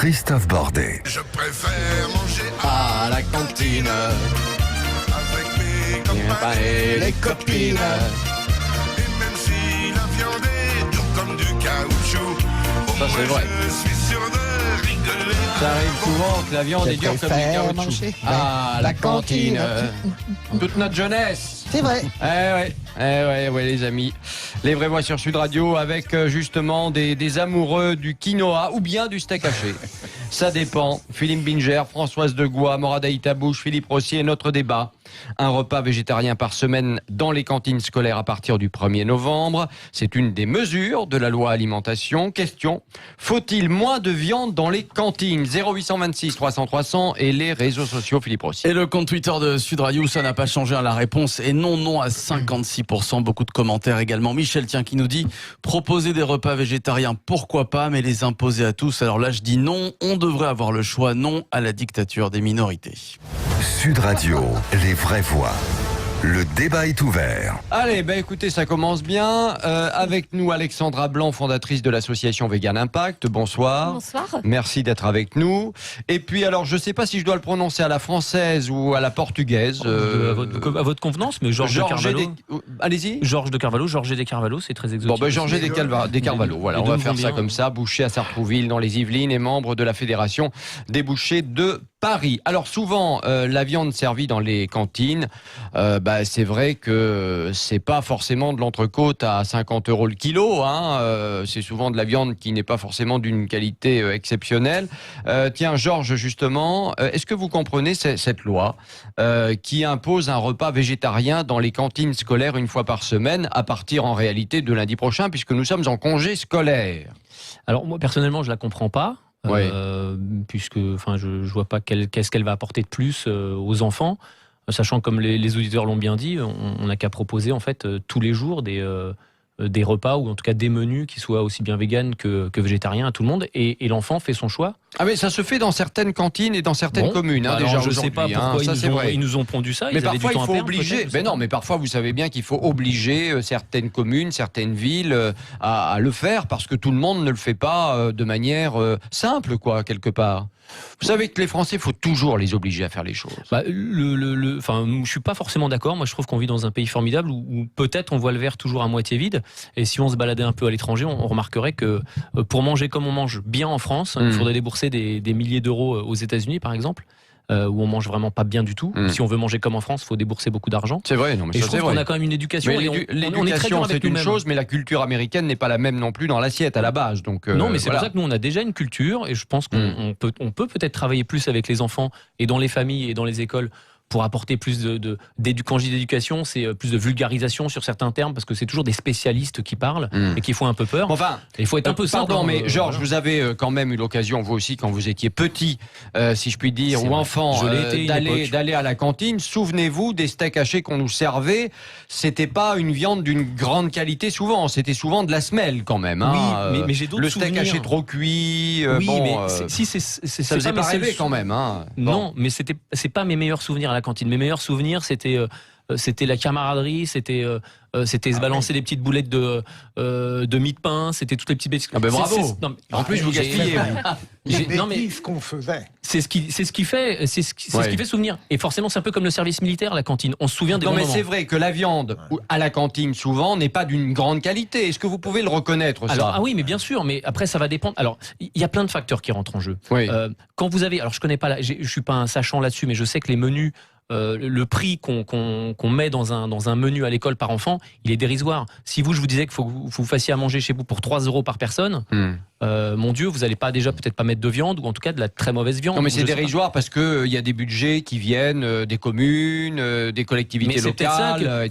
Christophe Bordet. Je préfère manger À la cantine, avec mes copains et les copines. Et même si la viande est dure comme du caoutchouc, Ça, c'est vrai. je suis sûr de rigoler. Ça arrive souvent que la viande est dure comme du caoutchouc. À la cantine, toute notre jeunesse. C'est vrai. Ouais, les amis. Les Vrais Voix sur Sud Radio avec justement des amoureux du quinoa ou bien du steak haché. Ça dépend. Philippe Binger, Françoise Degois, Morad Aïtabouche, Philippe Rossier et notre débat. Un repas végétarien par semaine dans les cantines scolaires à partir du 1er novembre. C'est une des mesures de la loi alimentation. Question, faut-il moins de viande dans les cantines ? 0826 300 300 et les réseaux sociaux, Philippe Rossier. Et le compte Twitter de Sud Radio, ça n'a pas changé. La réponse est non à 56%. Beaucoup de commentaires également. Michel Tien qui nous dit proposer des repas végétariens, pourquoi pas, mais les imposer à tous. Alors là, je dis non. On devrait avoir le choix. Non à la dictature des minorités. Sud Radio, les vraies voix. Le débat est ouvert. Allez, écoutez, ça commence bien. Avec nous, Alexandra Blanc, fondatrice de l'association Vegan Impact. Bonsoir. Bonsoir. Merci d'être avec nous. Et puis, alors, je ne sais pas si je dois le prononcer à la française ou à la portugaise. À votre convenance, mais Georges de Carvalho. Allez-y. Georges de Carvalho, Georges de Carvalho, c'est très exotique. Bon, Georges des Carvalho. Voilà, on va faire ça comme ça. Boucher à Sartrouville, dans les Yvelines, et membre de la Fédération des bouchers de Paris. Alors, souvent, la viande servie dans les cantines, c'est vrai que c'est pas forcément de l'entrecôte à 50 € le kilo. C'est souvent de la viande qui n'est pas forcément d'une qualité exceptionnelle. Tiens, Georges, justement, est-ce que vous comprenez cette loi qui impose un repas végétarien dans les cantines scolaires une fois par semaine, à partir en réalité de lundi prochain, puisque nous sommes en congé scolaire? Alors, moi, personnellement, je la comprends pas. Ouais. Puisque je vois pas qu'est-ce qu'elle va apporter de plus aux enfants, sachant que comme les auditeurs l'ont bien dit, on n'a qu'à proposer en fait tous les jours des repas ou en tout cas des menus qui soient aussi bien véganes que végétariens à tout le monde, et l'enfant fait son choix. Ah mais ça se fait dans certaines cantines et dans certaines communes alors, déjà je sais pas pourquoi ils nous ont pondu ça. Mais ils avaient parfois du temps il faut à perdre, obliger. peut-être, Mais parfois vous savez bien qu'il faut obliger certaines communes, certaines villes à le faire parce que tout le monde ne le fait pas de manière simple quelque part. Vous savez que les Français, il faut toujours les obliger à faire les choses. Je suis pas forcément d'accord. Moi, je trouve qu'on vit dans un pays formidable où peut-être on voit le verre toujours à moitié vide. Et si on se baladait un peu à l'étranger, on remarquerait que pour manger comme on mange bien en France, il faudrait débourser des milliers d'euros aux États-Unis, par exemple. Où on mange vraiment pas bien du tout. Si on veut manger comme en France, il faut débourser beaucoup d'argent. C'est vrai, non mais et ça je c'est trouve vrai. qu'on a quand même une éducation. L'éducation c'est une chose, mais la culture américaine n'est pas la même non plus dans l'assiette à la base. Donc non, mais c'est pour ça que nous on a déjà une culture, et je pense qu'on peut peut-être travailler plus avec les enfants et dans les familles et dans les écoles pour apporter plus quand je dis d'éducation, c'est plus de vulgarisation sur certains termes, parce que c'est toujours des spécialistes qui parlent et qui font un peu peur. Enfin, il faut être un peu simple. Pardon, mais Georges, vous avez quand même eu l'occasion, vous aussi, quand vous étiez petit, si je puis dire, ou enfant, d'aller à la cantine. Souvenez-vous des steaks hachés qu'on nous servait. C'était pas une viande d'une grande qualité souvent. C'était souvent de la semelle quand même. Oui, mais j'ai d'autres souvenirs. Le steak haché trop cuit. Ça faisait pas rêver quand même. Non, mais c'est pas mes meilleurs souvenirs à la cantine. Mes meilleurs souvenirs, c'était la camaraderie, c'était se balancer des petites boulettes de mie de pain, c'était toutes les petites bêtises. Ah ben bravo. En plus, vous gaspillez. Non mais ce qu'on faisait. C'est ce qui fait souvenir. Et forcément, c'est un peu comme le service militaire, la cantine. On se souvient des bons moments. Non mais c'est vrai que la viande à la cantine souvent n'est pas d'une grande qualité. Est-ce que vous pouvez le reconnaître ça? Alors oui, mais bien sûr. Mais après, ça va dépendre. Alors, il y a plein de facteurs qui rentrent en jeu. Oui. Quand vous avez, alors je connais pas, je suis pas un sachant là-dessus, mais je sais que les menus. Le prix qu'on met dans un menu à l'école par enfant, il est dérisoire. Si je vous disais qu'il faut que vous fassiez à manger chez vous pour 3 € par personne, mon Dieu, vous n'allez pas peut-être pas mettre de viande, ou en tout cas de la très mauvaise viande. Non mais c'est dérisoire parce qu'il y a des budgets qui viennent des communes, des collectivités locales, etc.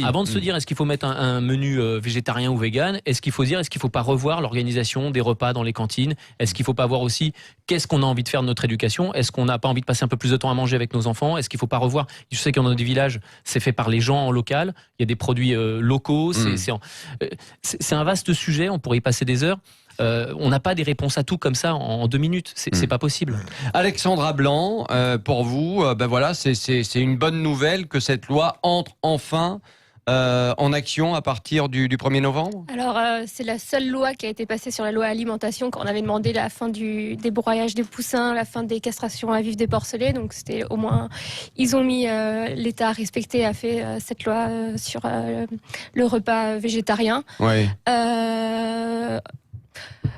Avant de se dire est-ce qu'il faut mettre un menu végétarien ou vegan, est-ce qu'il faut pas revoir l'organisation des repas dans les cantines? Est-ce qu'il faut pas voir aussi qu'est-ce qu'on a envie de faire de notre éducation? Est-ce qu'on n'a pas envie de passer un peu plus de temps à manger avec nos enfants? Est-ce qu'il faut pas revoir? Je sais qu'il y en a des villages, c'est fait par les gens en local, il y a des produits locaux, c'est un vaste sujet, on pourrait y passer des heures. On n'a pas des réponses à tout comme ça en 2 minutes, c'est pas possible. Alexandra Blanc, pour vous, c'est une bonne nouvelle que cette loi entre enfin en action à partir du 1er novembre? Alors, c'est la seule loi qui a été passée sur la loi alimentation quand on avait demandé la fin du débroyage des poussins, la fin des castrations à vif des porcelets. Donc, c'était au moins, ils ont mis l'État respecté a fait cette loi sur le repas végétarien. Oui.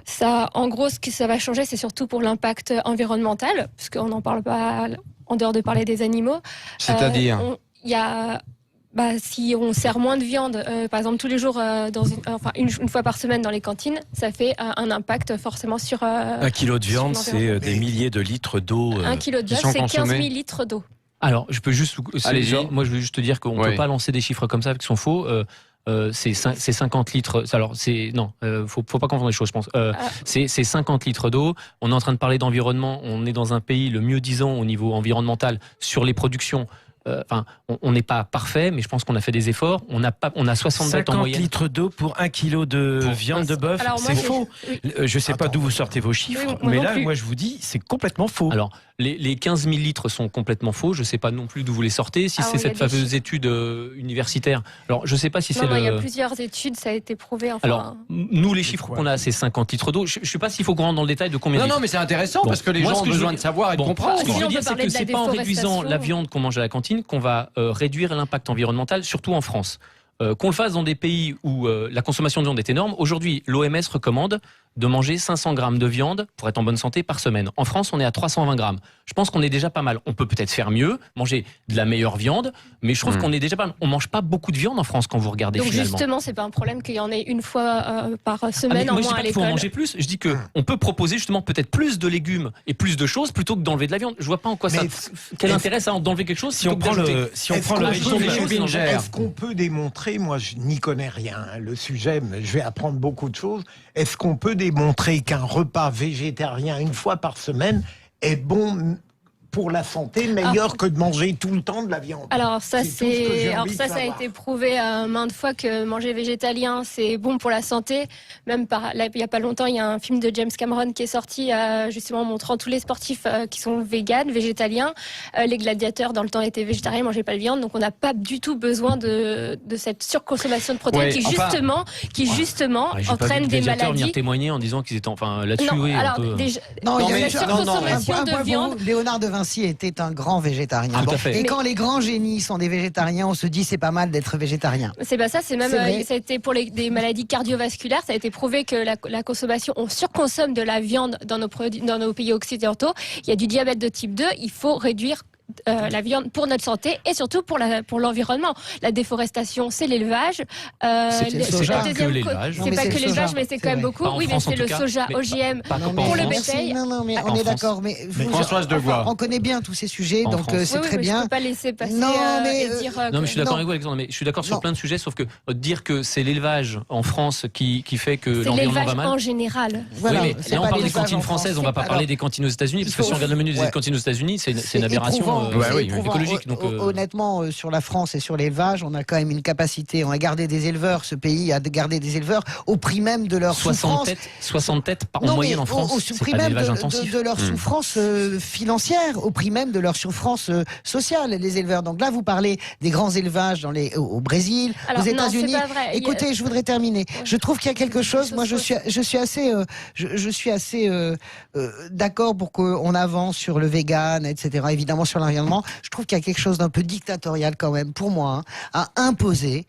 Ça, en gros, ce que ça va changer, c'est surtout pour l'impact environnemental, parce qu'on n'en parle pas en dehors de parler des animaux. C'est-à-dire il y a si on sert moins de viande, par exemple tous les jours, une fois par semaine dans les cantines, ça fait un impact forcément sur... 1 kilo de viande, c'est des milliers de litres d'eau. 1 kilo de viande, c'est 15 000 litres d'eau. Alors, je peux juste... Moi, je veux juste te dire qu'on ne peut pas lancer des chiffres comme ça, qui sont faux. C'est 50 litres. Alors, faut pas confondre les choses, je pense. C'est 50 litres d'eau. On est en train de parler d'environnement. On est dans un pays le mieux disant au niveau environnemental sur les productions. On n'est pas parfait, mais je pense qu'on a fait des efforts. On a 60 bêtes en moyenne. 50 litres d'eau pour 1 kilo de viande de bœuf, c'est faux. Je sais pas d'où vous sortez vos chiffres, mais là, moi, je vous dis, c'est complètement faux. Alors, les 15 000 litres sont complètement faux. Je sais pas non plus d'où vous les sortez. Si c'est cette fameuse étude universitaire. Alors, je sais pas si c'est il y a plusieurs études, ça a été prouvé. Alors, nous, les chiffres qu'on a, c'est 50 litres d'eau. Je sais pas s'il faut qu'on rentre dans le détail de combien. Non, mais c'est intéressant parce que les gens ont besoin de savoir et de comprendre. Ce que je veux dire, c'est que c'est pas en réduisant la viande qu'on mange à la cantine qu'on va réduire l'impact environnemental, surtout en France. Qu'on le fasse dans des pays où la consommation de viande est énorme. Aujourd'hui, l'OMS recommande de manger 500 grammes de viande pour être en bonne santé par semaine. En France, on est à 320 grammes. Je pense qu'on est déjà pas mal. On peut peut-être faire mieux, manger de la meilleure viande, mais je trouve qu'on est déjà pas mal. On mange pas beaucoup de viande en France quand vous regardez. Donc finalement. Justement, c'est pas un problème qu'il y en ait une fois par semaine en moins à l'école. Moi, je dis pas qu'il faut en manger plus. Je dis qu'on peut proposer justement peut-être plus de légumes et plus de choses plutôt que d'enlever de la viande. Je vois pas en quoi quel intérêt ça a d'enlever quelque chose. Si on prend le régime des choses, est-ce qu'on peut démontrer, moi je n'y connais rien, le sujet, mais je vais apprendre beaucoup de choses. Est-ce qu'on peut démontrer qu'un repas végétarien une fois par semaine est bon pour la santé, meilleur que de manger tout le temps de la viande? Alors ça, ça a été prouvé maintes fois que manger végétalien, c'est bon pour la santé. Même il n'y a pas longtemps, il y a un film de James Cameron qui est sorti justement montrant tous les sportifs qui sont véganes, végétaliens. Les gladiateurs, dans le temps, étaient végétariens, ne mangeaient pas de viande. Donc on n'a pas du tout besoin de cette surconsommation de protéines qui justement entraîne des maladies. Venir témoigner en disant qu'ils étaient là-dessus. Non, oui, alors, la surconsommation de viande. Léonard de Vinci était un grand végétarien. Tout à fait. Et quand les grands génies sont des végétariens, on se dit c'est pas mal d'être végétarien. C'est pas ça, c'est même ça a été pour des maladies cardiovasculaires, ça a été prouvé que la consommation, on surconsomme de la viande dans nos pays occidentaux. Il y a du diabète de type 2, il faut réduire la viande pour notre santé et surtout pour l'environnement. La déforestation, c'est l'élevage. C'est pas que l'élevage. C'est pas que l'élevage, mais c'est quand même beaucoup. Oui, mais c'est le soja OGM pour le bétail. Non, mais on est d'accord. Mais Françoise Degois. On connaît bien tous ces sujets, donc c'est très bien. Je peux pas laisser passer. Non, mais je suis d'accord avec vous, Alexandre. Mais je suis d'accord sur plein de sujets, sauf que dire que c'est l'élevage en France qui fait que l'environnement va mal. En général. Voilà, oui, mais là, on parle des cantines françaises, on va pas parler des cantines aux États-Unis, parce que si on regarde le menu des cantines aux États-Unis, c'est une aberration écologique. Donc, honnêtement, sur la France et sur l'élevage, on a quand même une capacité. On a gardé des éleveurs. Ce pays a gardé des éleveurs au prix même de leur souffrance. 60 têtes en moyenne en France. Au prix même de leur souffrance financière, au prix même de leur souffrance sociale, les éleveurs. Donc là, vous parlez des grands élevages au Brésil, aux États-Unis. Écoutez, je voudrais terminer. Je trouve qu'il y a quelque chose. Moi, je suis assez d'accord pour qu'on avance sur le vegan, etc. Évidemment sur l'environnement. Je trouve qu'il y a quelque chose d'un peu dictatorial quand même, pour moi, à imposer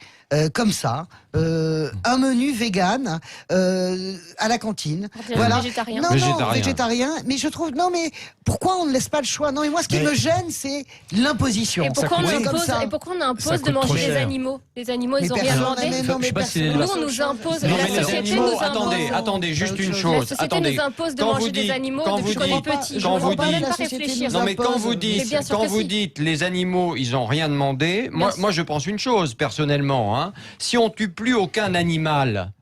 comme ça un menu vegan à la cantine. Voilà. Végétarien. Non, végétarien. Mais je trouve mais pourquoi on ne laisse pas le choix? Non, mais moi, ce qui me gêne, c'est l'imposition. Et pourquoi on impose de manger des animaux? Les animaux, ils ont rien demandé. Nous, on nous impose. La société nous impose. Attendez, juste une chose. La société nous impose de manger des animaux depuis qu'on est petit. Quand vous dites, pas réfléchir. Non, mais quand vous dites les animaux, ils ont rien demandé. Moi, je pense une chose personnellement. Si on tue plus aucun animal,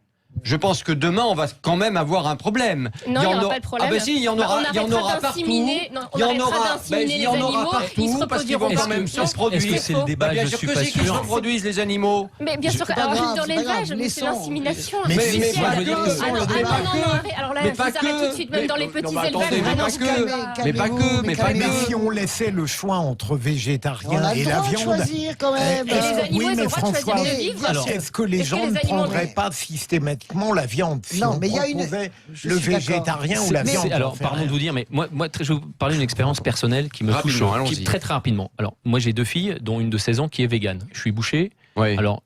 Je pense que demain, on va quand même avoir un problème. Non, il n'y aura pas de problème. Ah ben si, il y en aura, il y en aura partout. On arrêtera d'inséminer les animaux, ils se parce qu'ils vont reproduiront quand même se reproduire. Est-ce que c'est le débat? Bien Je sûr suis que pas c'est qu'ils se sûr. reproduisent, les animaux. Mais bien sûr, dans l'élevage, c'est l'insémination. Mais artificielle. moi, je veux dire que- Alors là, Mais vous pas arrêtez que. tout de suite, même dans les petits Non, mais élevages. attendez, mais Vraiment, pas que. Mais pas que, mais pas Mais que. si on laissait le choix entre On végétarien a et le la droit de viande, choisir quand même. Et les animaux, oui, ils ont mais le droit de François, choisir de vivre. Alors, est-ce que les est-ce gens que ne les animaux- prendraient pas systématiquement la viande si Non, on mais il y a une- proposait je le suis d'accord. végétarien ou la Mais viande? alors, j'en sais pardon rien. de vous dire, mais moi, je vais vous parler d'une expérience personnelle qui me touche Rapidement, allons-y. très très rapidement. Alors, moi, j'ai 2 filles, dont une de 16 ans qui est végane. Je suis boucher. Oui. Alors,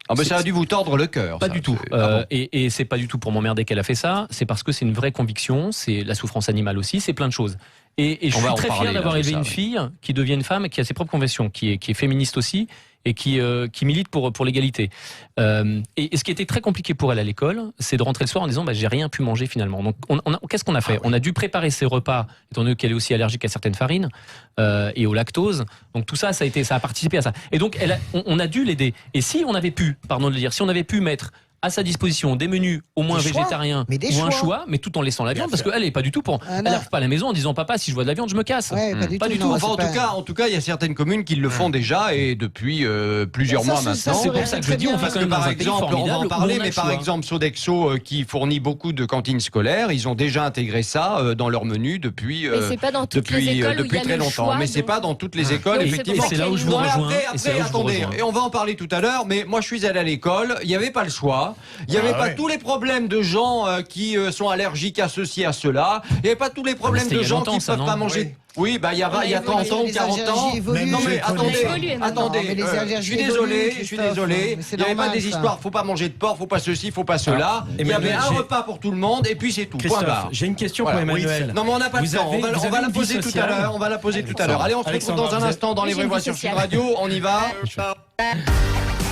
Ah ben ça a dû vous tordre le cœur. pas ça. du tout. C'est- ah bon. Et c'est pas du tout pour m'emmerder qu'elle a fait ça. C'est parce que c'est une vraie conviction. C'est la souffrance animale aussi. C'est plein de choses. Et je On va suis en très parler, fier là, d'avoir de élevé ça, une oui. fille qui devient une femme, qui a ses propres convictions, qui est féministe aussi et qui milite pour l'égalité. Et ce qui était très compliqué pour elle à l'école, c'est de rentrer le soir en disant j'ai rien pu manger finalement. Donc qu'est-ce qu'on a fait? On a dû préparer ses repas, étant donné qu'elle est aussi allergique à certaines farines et au lactose. Donc tout ça, ça a participé à ça. Et donc on a dû l'aider. Et si on avait pu, pardon de le dire, si on avait pu mettre à sa disposition des menus au moins Des choix, végétariens mais des ou un choix. choix, mais tout en laissant la viande, parce qu'elle est pas du tout pour. Ah, Elle non. n'arrive pas à la maison en disant papa, si je vois de la viande, je me casse. Ouais, Pas du tout. non, Enfin, c'est pas- en tout cas, il y a certaines communes qui le font déjà et depuis plusieurs Ça, mois c'est- ça, maintenant. C'est pour ça que je dis, on fait Parce quand que même dans par un pays exemple, on va formidable en où parler, on a mais le par choix. exemple, Sodexo qui fournit beaucoup de cantines scolaires, ils ont déjà intégré ça dans leur menu depuis Mais c'est pas dans toutes les écoles où il y a très le longtemps. choix, Mais c'est donc- pas dans toutes les écoles, Donc, effectivement. Et c'est là où je vous Mais rejoins. Après, Et c'est là où je vous attendez, rejoins. et on va en parler tout à l'heure, mais moi je suis allé à l'école, il n'y avait pas le choix, il n'y avait pas tous les problèmes de gens qui sont allergiques à ceci, à cela, il n'y avait pas tous les problèmes c'était de il y a gens longtemps, qui ne ça, peuvent non? pas manger. Oui, bah il y a 30 ans, les 40 ans. allergies évoluent. Non mais On a évolué maintenant. attendez, Mais les je allergies suis désolé, évoluent, je suis Christophe. désolé. Mais c'est Il n'y avait pas normal, des ça. histoires, faut pas manger de porc, faut pas ceci, faut pas cela. Il y avait Emmanuel, un j'ai- repas pour tout le monde et puis c'est tout. Point Christophe, barre. j'ai une question Voilà, pour Emmanuel. Non mais on n'a pas le Vous temps, avez- on vous va avez la une poser vie tout à sociale. l'heure, on va la poser tout à l'heure. Allez, on se retrouve Alexandra, dans un vous êtes- instant dans les Oui, vraies vie voix sur sociale. Sud Radio, on y va.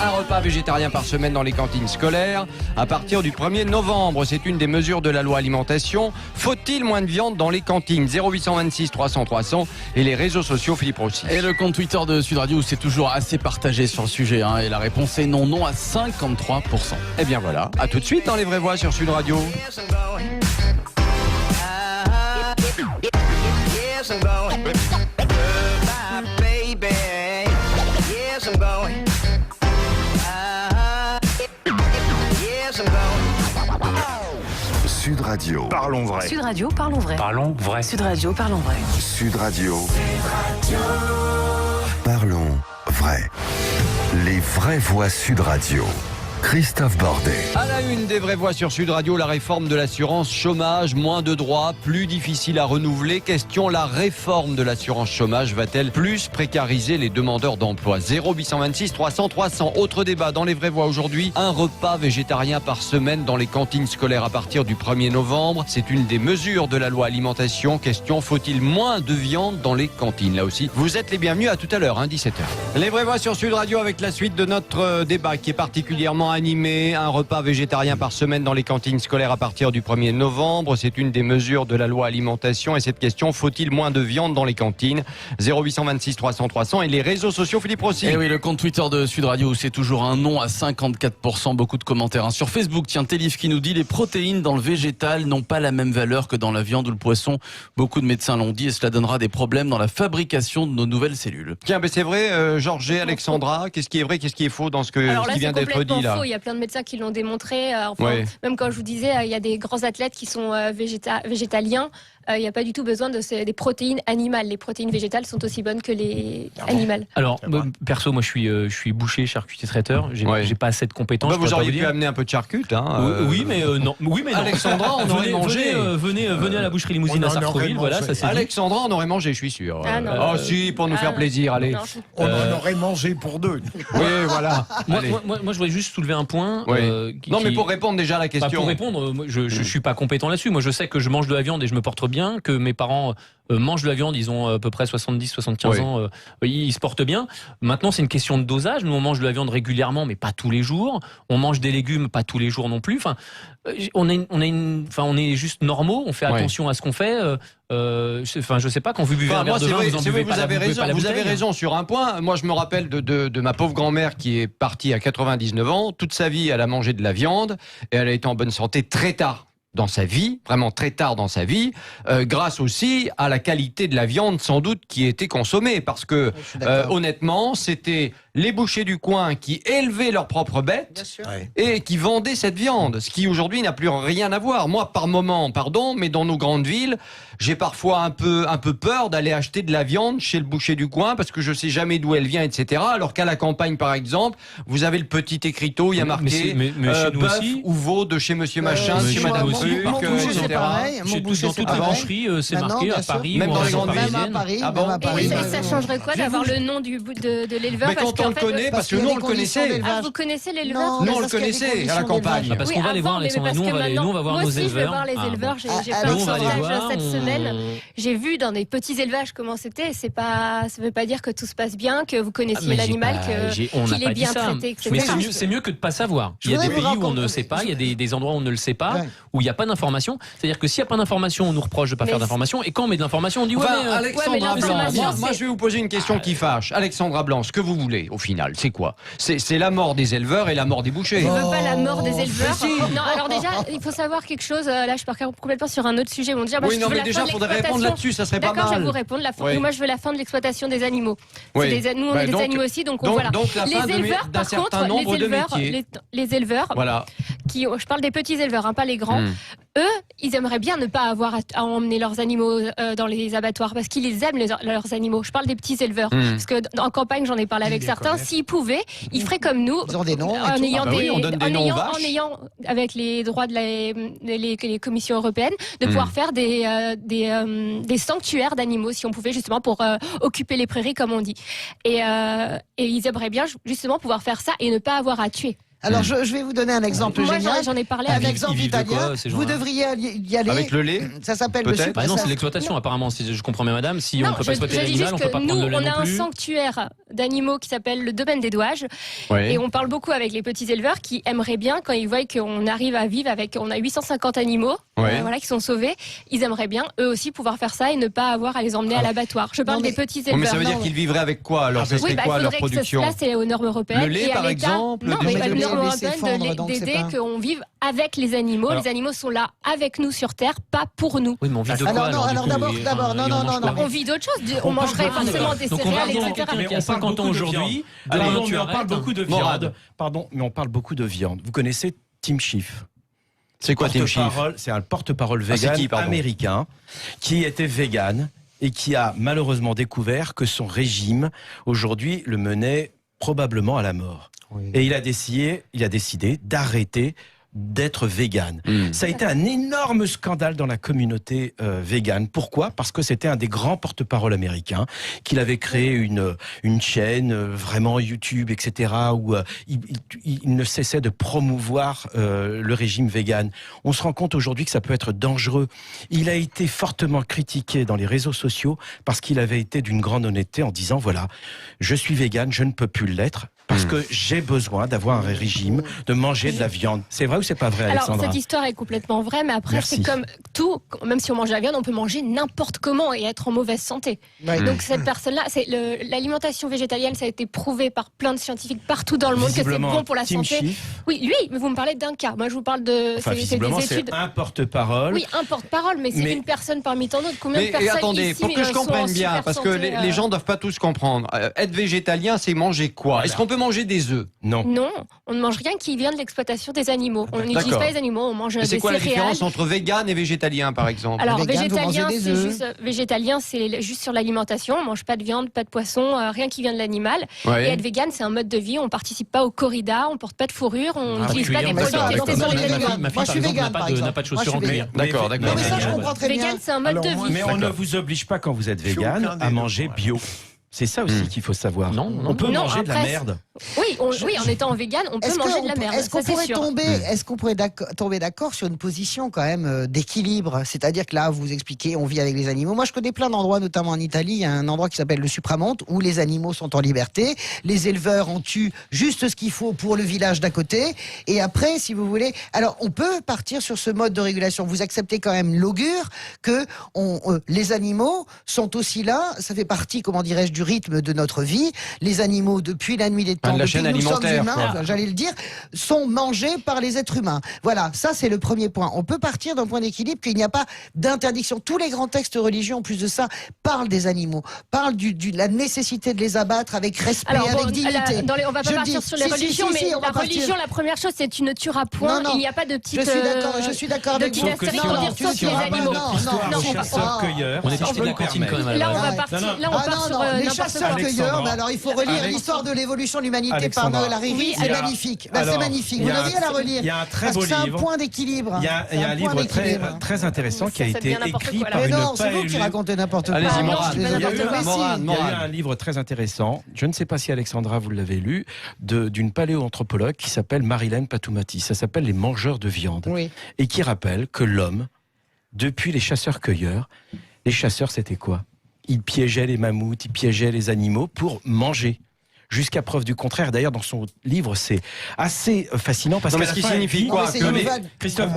Un repas végétarien par semaine dans les cantines scolaires à partir du 1er novembre. C'est une des mesures de la loi alimentation. Faut-il moins de viande dans les cantines? 0826 300 300 et les réseaux sociaux Philippe Rossi. Et le compte Twitter de Sud Radio, c'est toujours assez partagé sur le sujet. Et la réponse est non, non à 53%. Eh bien voilà, à tout de suite dans les vraies voix sur Sud Radio. Yes, I'm going. Yes, I'm going. Goodbye, baby. Yes, I'm going. Yes, I'm going. Sud Radio. Parlons vrai. Sud Radio, parlons vrai. Parlons vrai. Sud Radio, parlons vrai. Sud Radio. Parlons vrai. Les vraies voix Sud Radio. Christophe Bordet. À la une des vraies voix sur Sud Radio, la réforme de l'assurance chômage, moins de droits, plus difficile à renouveler. Question, la réforme de l'assurance chômage va-t-elle plus précariser les demandeurs d'emploi? 0826 300 300. Autre débat dans les vraies voix aujourd'hui, un repas végétarien par semaine dans les cantines scolaires à partir du 1er novembre. C'est une des mesures de la loi alimentation. Question, faut-il moins de viande dans les cantines? Là aussi, vous êtes les bienvenus à tout à l'heure, 17h. Les vraies voix sur Sud Radio avec la suite de notre débat qui est particulièrement animé. Un repas végétarien par semaine dans les cantines scolaires à partir du 1er novembre. C'est une des mesures de la loi alimentation. Et cette question, faut-il moins de viande dans les cantines? 0826 300 300 et les réseaux sociaux Philippe Rossi. Et oui, le compte Twitter de Sud Radio, c'est toujours un non à 54%. Beaucoup de commentaires. Sur Facebook, tiens, Télif qui nous dit les protéines dans le végétal n'ont pas la même valeur que dans la viande ou le poisson. Beaucoup de médecins l'ont dit et cela donnera des problèmes dans la fabrication de nos nouvelles cellules. Tiens, ben c'est vrai, Georges et Alexandra, qu'est-ce qui est vrai, qu'est-ce qui est faux dans ce Alors là, qui vient c'est d'être complètement dit là? faux. Il y a plein de médecins qui l'ont démontré. Enfin, Ouais. même quand je vous disais, il y a des grands athlètes qui sont végétaliens. Il n'y a pas du tout besoin des protéines animales. Les protéines végétales sont aussi bonnes que les animales. Alors, perso, moi, je suis boucher, charcutier traiteur. J'ai pas assez de compétences. Bah, je vous pourrais pas auriez pu dire. amener un peu de charcute. Hein, Oui, mais non. Oui, mais non. Alexandra, on aurait mangé. Venez à la boucherie Limousine on à en aurait Sartreville. Voilà, mangé. ça c'est dit. Alexandra, on aurait mangé, je suis sûr. Ah, non. Oh si, pour nous faire plaisir, allez. Non. On en aurait mangé pour deux. Oui, voilà. Allez. Moi, je voudrais juste soulever un point. Oui. Non, mais pour répondre déjà à la Bah, question. pour répondre, moi, je suis pas compétent là-dessus. Moi, je sais que je mange de la viande et je me porte bien, que mes parents mangent de la viande, ils ont à peu près 70-75 ans, ils se portent bien. Maintenant, c'est une question de dosage. Nous, on mange de la viande régulièrement, mais pas tous les jours. On mange des légumes, pas tous les jours non plus. Enfin, on est juste normaux, on fait attention à ce qu'on fait. Je sais pas, quand vous buvez un verre de vin, vous en buvez pas la bouteille. Vous avez raison sur un point. Moi, je me rappelle de ma pauvre grand-mère qui est partie à 99 ans. Toute sa vie, elle a mangé de la viande et elle a été en bonne santé très tard dans sa vie, vraiment très tard dans sa vie, grâce aussi à la qualité de la viande sans doute qui était consommée, parce que honnêtement, c'était les bouchers du coin qui élevaient leurs propres bêtes et qui vendaient cette viande, ce qui aujourd'hui n'a plus rien à voir. Moi, par moment, mais dans nos grandes villes, j'ai parfois un peu peur d'aller acheter de la viande chez le boucher du coin parce que je sais jamais d'où elle vient, etc. Alors qu'à la campagne, par exemple, vous avez le petit écriteau, il y a marqué bœuf ou veau de chez Monsieur Machin, chez Madame Truc, etc. Dans toute la boucherie, c'est marqué à Paris, même dans les grandes villes. Et ça changerait quoi d'avoir le nom de l'éleveur? Mais quand on le connaît, parce que nous on le connaissait. Vous connaissez l'éleveur? Nous on le connaissait à la campagne. Parce qu'on va aller voir, Alexandra. Nous on va voir nos éleveurs. Moi aussi, je vais voir les éleveurs. J'ai fait un sondage cette semaine. J'ai vu dans des petits élevages comment c'était. Ça veut pas dire que tout se passe bien, que vous connaissiez l'animal, qu'il est bien traité, etc. Mais c'est mieux que de pas savoir. Il y a des pays où on ne sait pas, il y a des endroits où on ne le sait pas, où il n'y a pas d'information. C'est-à-dire que s'il n'y a pas d'information, on nous reproche de ne pas faire d'information. Et quand on met de l'information, on dit Alexandra Blanc, moi je vais vous poser une question qui fâche. Alexandra Blanc, ce que vous voulez au final, c'est quoi? C'est la mort des éleveurs et la mort des bouchers. Je veux pas la mort des éleveurs. Non, alors déjà, il faut savoir quelque chose. Là, je pars complètement sur un autre sujet. Bon, oui, non, mais déjà, il faudrait répondre là-dessus, ça serait pas mal. D'accord, je vais vous répondre. Moi, je veux la fin de l'exploitation des animaux. Nous, on est des animaux aussi, donc voilà. Les éleveurs, par contre, les éleveurs, je parle des petits éleveurs, pas les grands. Eux, ils aimeraient bien ne pas avoir à emmener leurs animaux dans les abattoirs parce qu'ils aiment leurs animaux. Je parle des petits éleveurs parce que en campagne, j'en ai parlé avec certains. S'ils pouvaient, ils feraient comme nous. Ils ont des noms. En ayant avec les droits de les commissions européennes, de pouvoir faire des sanctuaires d'animaux, si on pouvait justement pour occuper les prairies, comme on dit. Et ils aimeraient bien justement pouvoir faire ça et ne pas avoir à tuer. Alors, je vais vous donner un exemple génial. J'en ai parlé un exemple italien. Vous devriez y aller. Avec le lait. Ça s'appelle le super. Non, c'est l'exploitation, apparemment. Si je comprends bien, madame. Si on ne peut pas exploiter l'animal, on ne peut pas prendre le lait non plus. Nous, on a un sanctuaire d'animaux qui s'appelle le domaine des Douages. Et on parle beaucoup avec les petits éleveurs qui aimeraient bien, quand ils voient qu'on arrive à vivre on a 850 animaux, qui sont sauvés. Ils aimeraient bien, eux aussi, pouvoir faire ça et ne pas avoir à les emmener à l'abattoir. Je parle des petits éleveurs. Mais ça veut dire qu'ils vivraient avec quoi? Alors, ce serait quoi leur production? Là, c'est aux normes européennes. Le lait, par exemple? Non, mais les normes européennes d'aider qu'on vive avec les animaux. Les animaux sont là avec nous sur Terre, pas pour nous. Oui, mais on vit de quoi? Alors d'abord, non. On vit d'autres choses. On mangerait forcément des céréales, etc. Qui a 50 ans aujourd'hui. On parle beaucoup de viande. Pardon, mais on parle beaucoup de viande. Vous connaissez Tim Schiff? C'est quoi Tim Schiff? C'est un porte-parole vegan américain qui était vegan et qui a malheureusement découvert que son régime aujourd'hui le menait probablement à la mort. Et il a décidé d'arrêter d'être vegan. Ça a été un énorme scandale dans la communauté vegan. Pourquoi? Parce que c'était un des grands porte-parole américains, qu'il avait créé une chaîne, vraiment YouTube, etc., où il ne cessait de promouvoir le régime vegan. On se rend compte aujourd'hui que ça peut être dangereux. Il a été fortement critiqué dans les réseaux sociaux parce qu'il avait été d'une grande honnêteté en disant, voilà, je suis vegan, je ne peux plus l'être, parce que j'ai besoin d'avoir un régime, de manger de la viande. C'est vrai ou c'est pas vrai, Alexandra? Alors, cette histoire est complètement vraie, mais après, c'est comme tout. Même si on mange de la viande, on peut manger n'importe comment et être en mauvaise santé. Donc, cette personne-là, l'alimentation végétalienne, ça a été prouvé par plein de scientifiques partout dans le monde que c'est bon pour la santé. Oui, lui, mais vous me parlez d'un cas. Moi, je vous parle de. Enfin, visiblement, c'est un porte-parole. Oui, un porte-parole, mais c'est une personne parmi tant d'autres. Combien de personnes attendez, ici, pour que je comprenne bien, parce que les gens ne doivent pas tous comprendre. Être végétalien, c'est manger quoi? Est-ce qu'on peut manger des œufs? Non, on ne mange rien qui vient de l'exploitation des animaux. On n'utilise pas les animaux, on mange des céréales. C'est quoi la différence entre vegan et végétalien, par exemple? Alors, végétalien, c'est juste sur l'alimentation. On mange pas de viande, pas de poisson, rien qui vient de l'animal. Et être vegan, c'est un mode de vie. On participe pas aux corridas, on porte pas de fourrure, on n'utilise pas des produits testés sur les animaux. Ma fille, par exemple, n'a pas de chaussures en cuir. D'accord. Mais ça, je comprends très bien. Vegan, c'est un mode de vie. Mais on ne vous oblige pas, quand vous êtes vegan, à manger bio. C'est ça aussi qu'il faut savoir. On peut manger de la merde. Oui, en étant vegan, on peut manger de la merde. Est-ce qu'on pourrait tomber d'accord sur une position quand même d'équilibre? C'est-à-dire que là, vous expliquez, on vit avec les animaux. Moi, je connais plein d'endroits, notamment en Italie. Il y a un endroit qui s'appelle le Supramonte, où les animaux sont en liberté. Les éleveurs en tuent juste ce qu'il faut pour le village d'à côté. Et après, si vous voulez... Alors, on peut partir sur ce mode de régulation. Vous acceptez quand même l'augure que les animaux sont aussi là. Ça fait partie, comment dirais-je, du rythme de notre vie. Les animaux, depuis la nuit des temps, la depuis chaîne que nous sommes alimentaire, humains, j'allais le dire, sont mangés par les êtres humains. Voilà, ça c'est le premier point. On peut partir d'un point d'équilibre qu'il n'y a pas d'interdiction. Tous les grands textes religieux, en plus de ça, parlent des animaux, parlent de la nécessité de les abattre avec respect, avec dignité. On va pas partir sur les religions, mais la religion, la première chose, c'est tu ne tueras point. Il n'y a pas de petite... Je suis d'accord avec vous. Sauf les animaux. On est parti de la cantine quand même. Là, on part sur les chasseurs-cueilleurs, alors il faut relire l'histoire de l'évolution de l'humanité par Noël Hariri, c'est magnifique. C'est magnifique. Vous devriez la relire. Il y a un très beau livre. C'est un point d'équilibre. Il y a un livre très intéressant qui a été écrit par une non, c'est vous qui racontez n'importe quoi. Allez-y, Morane. Il y a eu un livre très intéressant, je ne sais pas si Alexandra vous l'avez lu, d'une paléoanthropologue qui s'appelle Marilène Patoumati. Ça s'appelle Les mangeurs de viande. Et qui rappelle que l'homme, depuis les chasseurs-cueilleurs, les chasseurs c'était quoi? Ils piégeaient les mammouths, ils piégeaient les animaux pour manger. Jusqu'à preuve du contraire. D'ailleurs, dans son livre, c'est assez fascinant parce que. Ce qui signifie quoi? Christophe,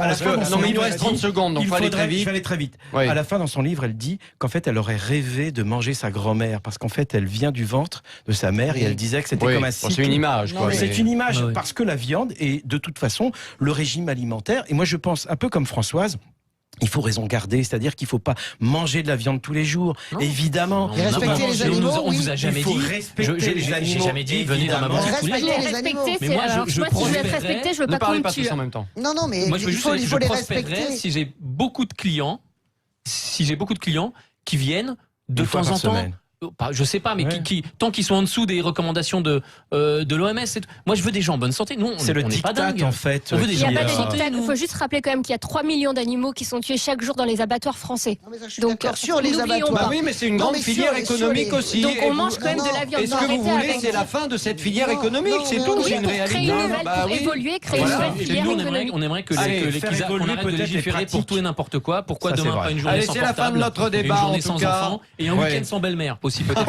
non, mais il nous reste 30 secondes, donc il faut aller très vite. Je vais aller très vite. À la fin, dans son livre, elle dit qu'en fait, elle aurait rêvé de manger sa grand-mère parce qu'en fait, elle vient du ventre de sa mère et elle disait que c'était comme un cycle. C'est une image, quoi. C'est une image parce que la viande est de toute façon le régime alimentaire. Et moi, je pense un peu comme Françoise. Il faut raison garder, c'est-à-dire qu'il ne faut pas manger de la viande tous les jours, évidemment. Respecter les animaux, on vous a jamais dit. J'ai jamais dit venez dans ma maison tous les jours. Mais moi, si je veux être respecté, je veux pas qu'on me tue. En même temps. Non, mais moi, il faut les respecter. Si j'ai beaucoup de clients, qui viennent de temps en temps. Je sais pas, mais tant qu'ils sont en dessous des recommandations de l'OMS, moi je veux des gens en bonne santé. Nous, c'est le dictat en fait. On veut des gens en bonne santé. Il faut juste rappeler quand même qu'il y a 3 millions d'animaux qui sont tués chaque jour dans les abattoirs français. Donc sur les abattoirs. Oui, mais c'est une grande filière économique aussi. Donc on mange quand même de la viande. Et ce que vous voulez, c'est la fin de cette filière économique, c'est tout. C'est une réalité. Pour évoluer, créer une nouvelle filière économique. On aimerait que arrête de légiférer pour tout et n'importe quoi. Pourquoi demain pas une journée sans portable? C'est la fin de notre débat, une journée sans enfants et un week-end sans belle-mère aussi peut-être.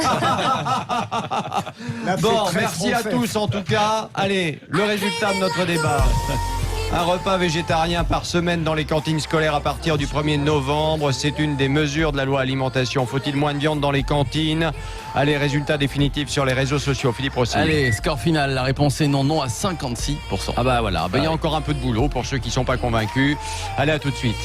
Bon, merci à tous en tout cas. Allez, le résultat de notre débat. Un repas végétarien par semaine dans les cantines scolaires à partir du 1er novembre. C'est une des mesures de la loi alimentation. Faut-il moins de viande dans les cantines? Allez, résultat définitif sur les réseaux sociaux. Philippe Rossi. Allez, score final. La réponse est non à 56%. Ah bah voilà. Il y a encore un peu de boulot pour ceux qui ne sont pas convaincus. Allez, à tout de suite.